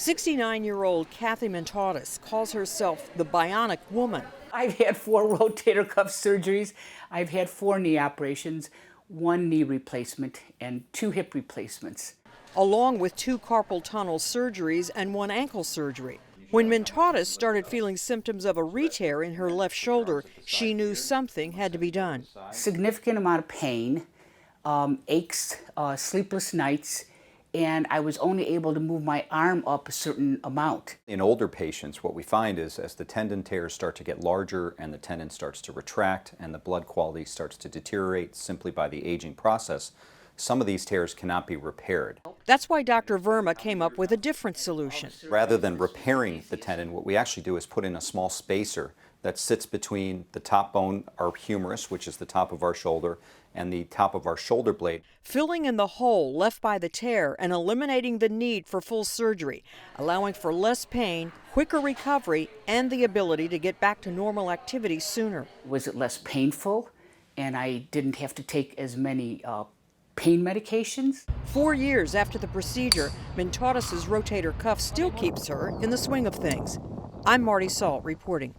69-year-old Kathy Mentaudis calls herself the bionic woman. I've had 4 rotator cuff surgeries. I've had 4 knee operations, 1 knee replacement, and 2 hip replacements, along with 2 carpal tunnel surgeries and 1 ankle surgery. When Mentaudis started feeling symptoms of a re-tear in her left shoulder, she knew something had to be done. Significant amount of pain, aches, sleepless nights, and I was only able to move my arm up a certain amount. In older patients, what we find is as the tendon tears start to get larger and the tendon starts to retract and the blood quality starts to deteriorate simply by the aging process, some of these tears cannot be repaired. That's why Dr. Verma came up with a different solution. Rather than repairing the tendon, what we actually do is put in a small spacer that sits between the top bone, our humerus, which is the top of our shoulder, and the top of our shoulder blade. Filling in the hole left by the tear and eliminating the need for full surgery, allowing for less pain, quicker recovery, and the ability to get back to normal activity sooner. Was it less painful? And I didn't have to take as many pain medications. 4 years after the procedure, Mentaudis' rotator cuff still keeps her in the swing of things. I'm Marty Salt reporting.